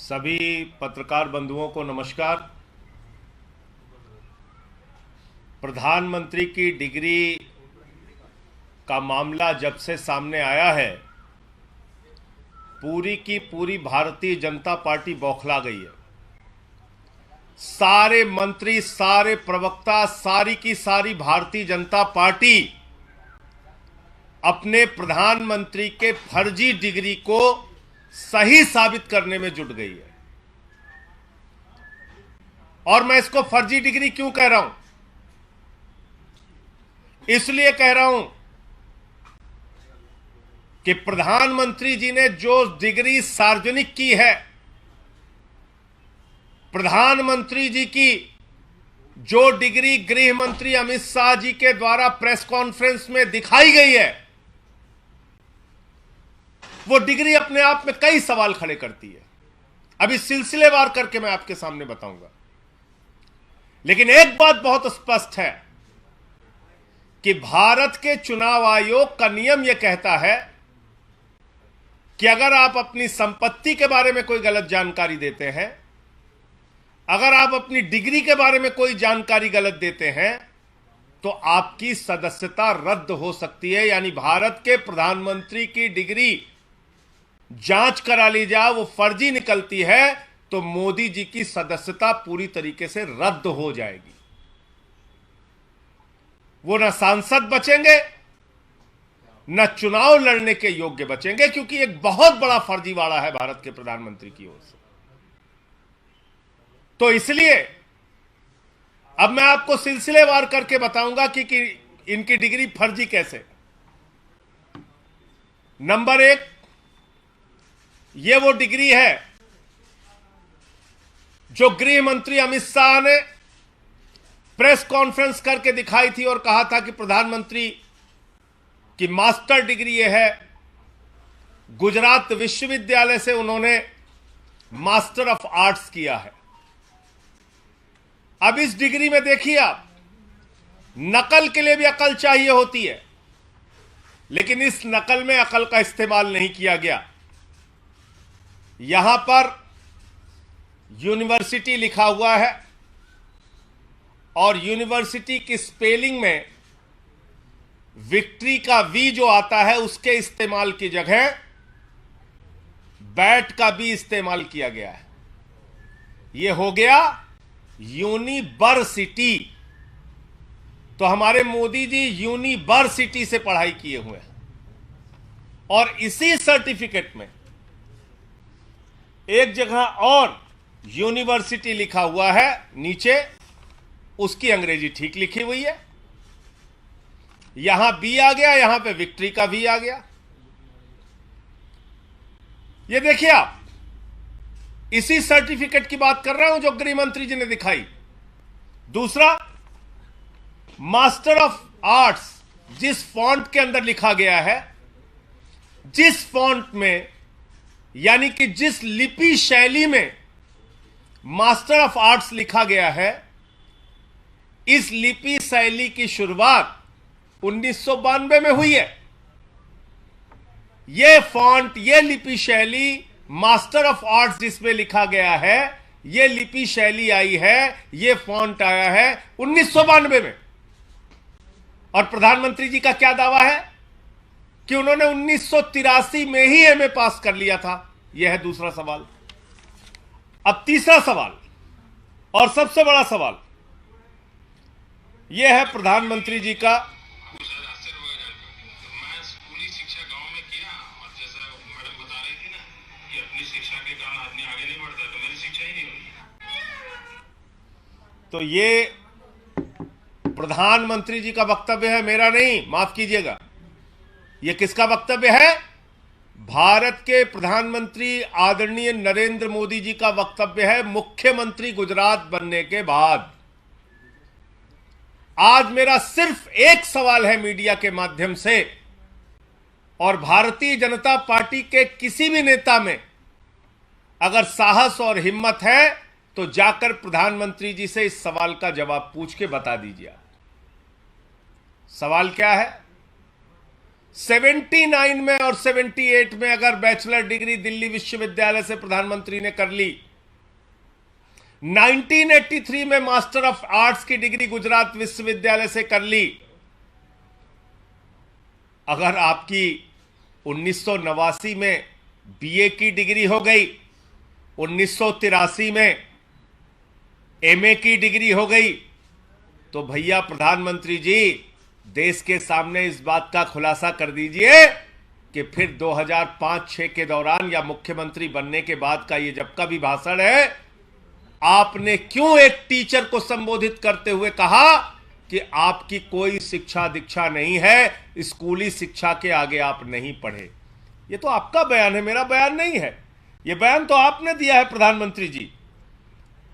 सभी पत्रकार बंधुओं को नमस्कार। प्रधानमंत्री की डिग्री का मामला जब से सामने आया है, पूरी की पूरी भारतीय जनता पार्टी बौखला गई है। सारे मंत्री, सारे प्रवक्ता, सारी की सारी भारतीय जनता पार्टी अपने प्रधानमंत्री के फर्जी डिग्री को सही साबित करने में जुट गई है। और मैं इसको फर्जी डिग्री क्यों कह रहा हूं? इसलिए कह रहा हूं कि प्रधानमंत्री जी ने जो डिग्री सार्वजनिक की है, प्रधानमंत्री जी की जो डिग्री गृह मंत्री अमित शाह जी के द्वारा प्रेस कॉन्फ्रेंस में दिखाई गई है, वो डिग्री अपने आप में कई सवाल खड़े करती है। अभी सिलसिलेवार करके मैं आपके सामने बताऊंगा। लेकिन एक बात बहुत स्पष्ट है कि भारत के चुनाव आयोग का नियम यह कहता है कि अगर आप अपनी संपत्ति के बारे में कोई गलत जानकारी देते हैं, अगर आप अपनी डिग्री के बारे में कोई जानकारी गलत देते हैं, तो आपकी सदस्यता रद्द हो सकती है। यानी भारत के प्रधानमंत्री की डिग्री जांच करा ली जाए, वो फर्जी निकलती है तो मोदी जी की सदस्यता पूरी तरीके से रद्द हो जाएगी। वो न सांसद बचेंगे, न चुनाव लड़ने के योग्य बचेंगे, क्योंकि एक बहुत बड़ा फर्जीवाड़ा है भारत के प्रधानमंत्री की ओर से। तो इसलिए अब मैं आपको सिलसिलेवार करके बताऊंगा कि इनकी डिग्री फर्जी कैसे। नंबर एक, ये वो डिग्री है जो गृह मंत्री अमित शाह ने प्रेस कॉन्फ्रेंस करके दिखाई थी और कहा था कि प्रधानमंत्री की मास्टर डिग्री ये है। गुजरात विश्वविद्यालय से उन्होंने मास्टर ऑफ आर्ट्स किया है। अब इस डिग्री में देखिए आप, नकल के लिए भी अकल चाहिए होती है, लेकिन इस नकल में अकल का इस्तेमाल नहीं किया गया। यहां पर यूनिवर्सिटी लिखा हुआ है और यूनिवर्सिटी की स्पेलिंग में विक्ट्री का वी जो आता है, उसके इस्तेमाल की जगह बैट का भी इस्तेमाल किया गया है। यह हो गया यूनिवर्सिटी। तो हमारे मोदी जी यूनिवर्सिटी से पढ़ाई किए हुए हैं और इसी सर्टिफिकेट में एक जगह और यूनिवर्सिटी लिखा हुआ है, नीचे उसकी अंग्रेजी ठीक लिखी हुई है। यहां बी आ गया, यहां पे विक्ट्री का वी आ गया। ये देखिए आप, इसी सर्टिफिकेट की बात कर रहा हूं जो गृह मंत्री जी ने दिखाई। दूसरा, मास्टर ऑफ आर्ट्स जिस फॉन्ट के अंदर लिखा गया है, जिस फॉन्ट में यानी कि जिस लिपि शैली में मास्टर ऑफ आर्ट्स लिखा गया है, इस लिपि शैली की शुरुआत 1992 में हुई है। यह फॉन्ट, यह लिपि शैली, मास्टर ऑफ आर्ट्स जिसमें लिखा गया है, यह लिपि शैली आई है, यह फॉन्ट आया है 1992 में। और प्रधानमंत्री जी का क्या दावा है कि उन्होंने 1983 में ही एमए पास कर लिया था। यह है दूसरा सवाल। अब तीसरा सवाल और सबसे बड़ा सवाल यह है प्रधानमंत्री जी का। तो ये प्रधानमंत्री जी का वक्तव्य है, मेरा नहीं, माफ कीजिएगा। यह किसका वक्तव्य है? भारत के प्रधानमंत्री आदरणीय नरेंद्र मोदी जी का वक्तव्य है, मुख्यमंत्री गुजरात बनने के बाद। आज मेरा सिर्फ एक सवाल है मीडिया के माध्यम से, और भारतीय जनता पार्टी के किसी भी नेता में अगर साहस और हिम्मत है तो जाकर प्रधानमंत्री जी से इस सवाल का जवाब पूछ के बता दीजिए। सवाल क्या है? 79 में और 78 में अगर बैचलर डिग्री दिल्ली विश्वविद्यालय से प्रधानमंत्री ने कर ली, 1983 में मास्टर ऑफ आर्ट्स की डिग्री गुजरात विश्वविद्यालय से कर ली, अगर आपकी 1989 में बीए की डिग्री हो गई, 1983 में एमए की डिग्री हो गई, तो भैया प्रधानमंत्री जी देश के सामने इस बात का खुलासा कर दीजिए कि फिर 2005-6 के दौरान या मुख्यमंत्री बनने के बाद का ये जब का भी भाषण है, आपने क्यों एक टीचर को संबोधित करते हुए कहा कि आपकी कोई शिक्षा दीक्षा नहीं है, स्कूली शिक्षा के आगे आप नहीं पढ़े। ये तो आपका बयान है, मेरा बयान नहीं है। ये बयान तो आपने दिया है प्रधानमंत्री जी,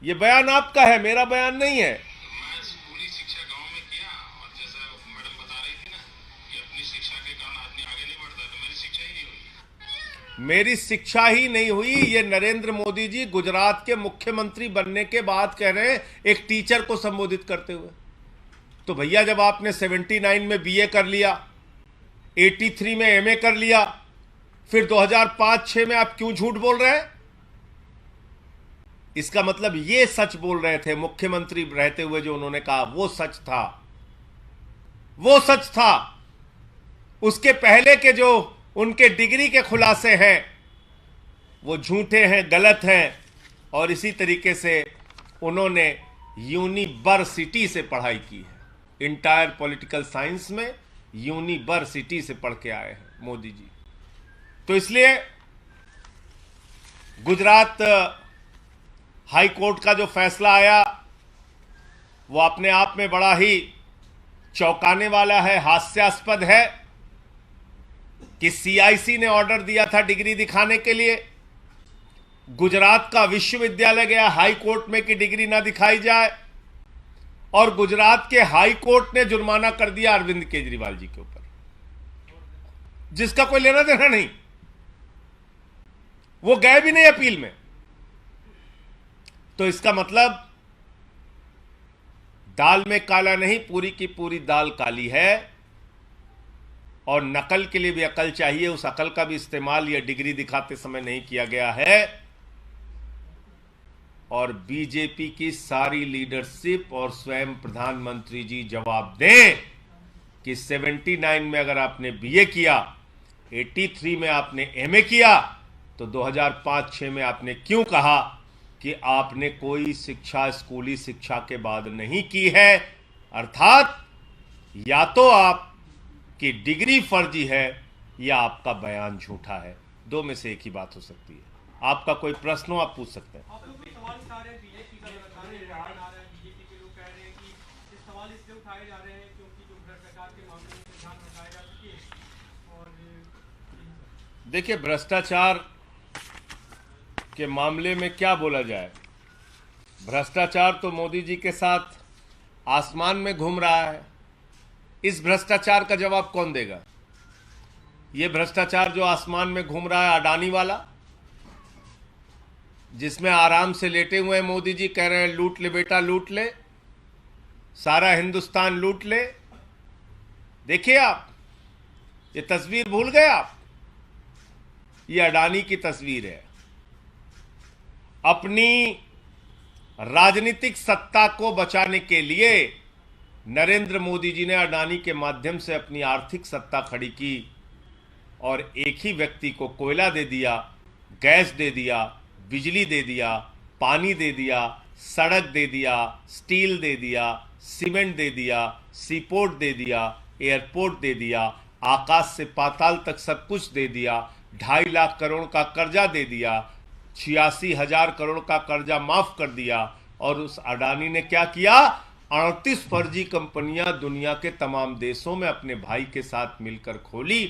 ये बयान आपका है, मेरा बयान नहीं है। मैं स्कूली शिक्षा गांव में किया, और जैसा मैडम बता रही थी ना कि अपनी शिक्षा के कारण आदमी आगे नहीं बढ़ता, तो मेरी शिक्षा ही नहीं हुई। मेरी शिक्षा ही नहीं हुई, ये नरेंद्र मोदी जी गुजरात के मुख्यमंत्री बनने के बाद कह रहे हैं एक टीचर को संबोधित करते हुए। तो भैया जब आपने 79 में बीए कर लिया, 83 में एमए कर लिया, फिर 2005-6 में आप क्यों झूठ बोल रहे हैं? इसका मतलब ये सच बोल रहे थे मुख्यमंत्री रहते हुए, जो उन्होंने कहा वो सच था, वो सच था। उसके पहले के जो उनके डिग्री के खुलासे हैं वो झूठे हैं, गलत हैं। और इसी तरीके से उन्होंने यूनिवर्सिटी से पढ़ाई की है, इंटायर पॉलिटिकल साइंस में यूनिवर्सिटी से पढ़ के आए हैं मोदी जी। तो इसलिए गुजरात हाई कोर्ट का जो फैसला आया वो अपने आप में बड़ा ही चौंकाने वाला है, हास्यास्पद है कि सीआईसी ने ऑर्डर दिया था डिग्री दिखाने के लिए, गुजरात का विश्वविद्यालय गया हाई कोर्ट में कि डिग्री ना दिखाई जाए, और गुजरात के हाई कोर्ट ने जुर्माना कर दिया अरविंद केजरीवाल जी के ऊपर, जिसका कोई लेना देना नहीं। वो गए भी नहीं अपील में। तो इसका मतलब दाल में काला नहीं, पूरी की पूरी दाल काली है। और नकल के लिए भी अकल चाहिए, उस अकल का भी इस्तेमाल यह डिग्री दिखाते समय नहीं किया गया है। और बीजेपी की सारी लीडरशिप और स्वयं प्रधानमंत्री जी जवाब दें कि 79 में अगर आपने बीए किया, 83 में आपने एमए किया, तो 2005-6 में आपने क्यों कहा कि आपने कोई शिक्षा स्कूली शिक्षा के बाद नहीं की है? अर्थात या तो आपकी डिग्री फर्जी है या आपका बयान झूठा है। दो में से एक ही बात हो सकती है। आपका कोई प्रश्न हो आप पूछ सकते हैं। देखिए, भ्रष्टाचार के मामले में क्या बोला जाए? भ्रष्टाचार तो मोदी जी के साथ आसमान में घूम रहा है। इस भ्रष्टाचार का जवाब कौन देगा? ये भ्रष्टाचार जो आसमान में घूम रहा है अडानी वाला, जिसमें आराम से लेटे हुए मोदी जी कह रहे हैं लूट ले बेटा लूट ले, सारा हिंदुस्तान लूट ले। देखिए आप, ये तस्वीर भूल गए आप? ये अडानी की तस्वीर है। अपनी राजनीतिक सत्ता को बचाने के लिए नरेंद्र मोदी जी ने अडानी के माध्यम से अपनी आर्थिक सत्ता खड़ी की, और एक ही व्यक्ति को कोयला दे दिया, गैस दे दिया, बिजली दे दिया, पानी दे दिया, सड़क दे दिया, स्टील दे दिया, सीमेंट दे दिया, सीपोर्ट दे दिया, एयरपोर्ट दे दिया, आकाश से पाताल तक सब कुछ दे दिया, 2.5 लाख करोड़ का कर्जा दे दिया, 86,000 करोड़ का कर्जा माफ कर दिया। और उस अडानी ने क्या किया? 38 फर्जी कंपनियां दुनिया के तमाम देशों में अपने भाई के साथ मिलकर खोली।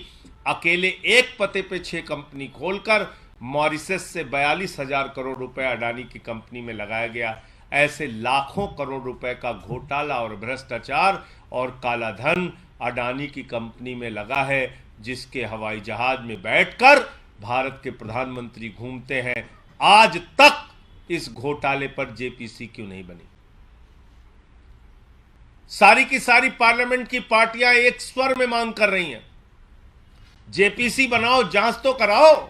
अकेले एक पते पे 6 कंपनी खोलकर मॉरिशस से 42,000 करोड़ रुपए अडानी की कंपनी में लगाया गया। ऐसे लाखों करोड़ रुपए का घोटाला और भ्रष्टाचार और काला धन अडानी की कंपनी में लगा है, जिसके हवाई जहाज में बैठकर भारत के प्रधानमंत्री घूमते हैं। आज तक इस घोटाले पर जेपीसी क्यों नहीं बनी? सारी की सारी पार्लियामेंट की पार्टियां एक स्वर में मांग कर रही हैं जेपीसी बनाओ, जांच तो कराओ,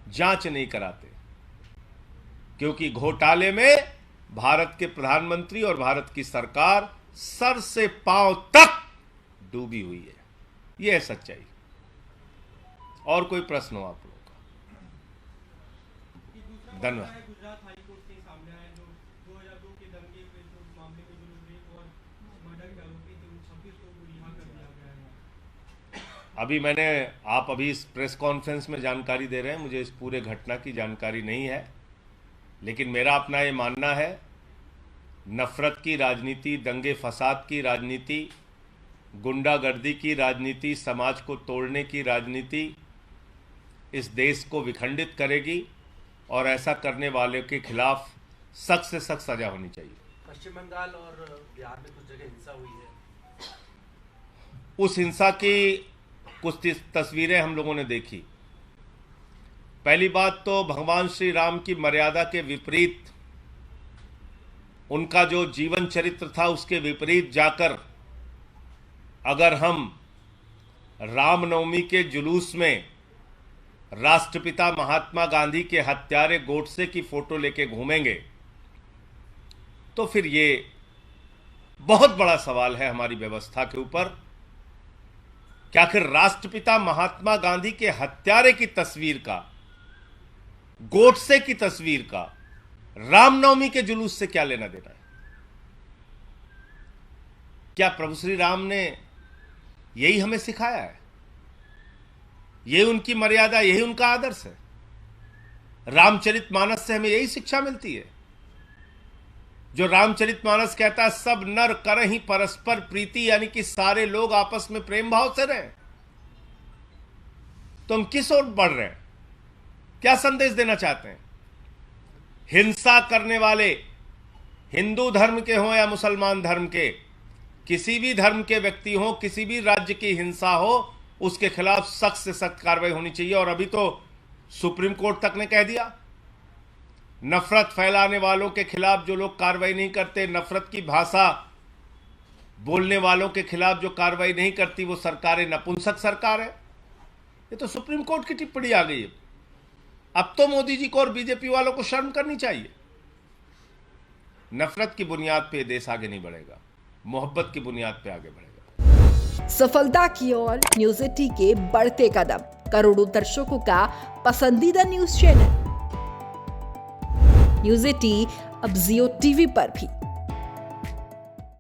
जांच नहीं कराते, क्योंकि घोटाले में भारत के प्रधानमंत्री और भारत की सरकार सर से पांव तक डूबी हुई है। यह है सच्चाई। और कोई प्रश्न हो आप लोगों का? धन्यवाद। गुजरात हाईकोर्ट के सामने आया जो 2002 के दंगे पे जो मामले में जो रेप और मर्डर के आरोपी थे उन 26 लोगों को रिहा कर दिया गया है। आप अभी इस प्रेस कॉन्फ्रेंस में जानकारी दे रहे हैं, मुझे इस पूरे घटना की जानकारी नहीं है, लेकिन मेरा अपना ये मानना है, नफरत की राजनीति, दंगे फसाद की राजनीति, गुंडागर्दी की राजनीति, समाज को तोड़ने की राजनीति इस देश को विखंडित करेगी और ऐसा करने वाले के खिलाफ सख्त से सख्त सजा होनी चाहिए। पश्चिम बंगाल और बिहार में कुछ जगह हिंसा हुई है। उस हिंसा की कुछ तस्वीरें हम लोगों ने देखी। पहली बात तो भगवान श्री राम की मर्यादा के विपरीत, उनका जो जीवन चरित्र था उसके विपरीत जाकर अगर हम रामनवमी के जुलूस में राष्ट्रपिता महात्मा गांधी के हत्यारे गोडसे की फोटो लेके घूमेंगे तो फिर ये बहुत बड़ा सवाल है हमारी व्यवस्था के ऊपर कि आखिर राष्ट्रपिता महात्मा गांधी के हत्यारे की तस्वीर का, गोडसे की तस्वीर का रामनवमी के जुलूस से क्या लेना देना है? क्या प्रभु श्री राम ने यही हमें सिखाया है? यही उनकी मर्यादा, यही उनका आदर्श है? रामचरितमानस से हमें यही शिक्षा मिलती है जो रामचरितमानस कहता है सब नर करहि परस्पर प्रीति, यानी कि सारे लोग आपस में प्रेम भाव से रहें। तो हम किस ओर बढ़ रहे हैं? क्या संदेश देना चाहते हैं? हिंसा करने वाले हिंदू धर्म के हों या मुसलमान धर्म के, किसी भी धर्म के व्यक्ति हो, किसी भी राज्य की हिंसा हो, उसके खिलाफ सख्त से सख्त कार्रवाई होनी चाहिए। और अभी तो सुप्रीम कोर्ट तक ने कह दिया, नफरत फैलाने वालों के खिलाफ जो लोग कार्रवाई नहीं करते, नफरत की भाषा बोलने वालों के खिलाफ जो कार्रवाई नहीं करती, वो सरकारें नपुंसक सरकार है। ये तो सुप्रीम कोर्ट की टिप्पणी आ गई है। अब तो मोदी जी को और बीजेपी वालों को शर्म करनी चाहिए। नफरत की बुनियाद पे देश आगे नहीं बढ़ेगा, मोहब्बत की बुनियाद पे आगे बढ़ेगा। सफलता की ओर न्यूज 18 के बढ़ते कदम, करोड़ों दर्शकों का पसंदीदा न्यूज चैनल न्यूज 18 अब जियो टीवी पर भी।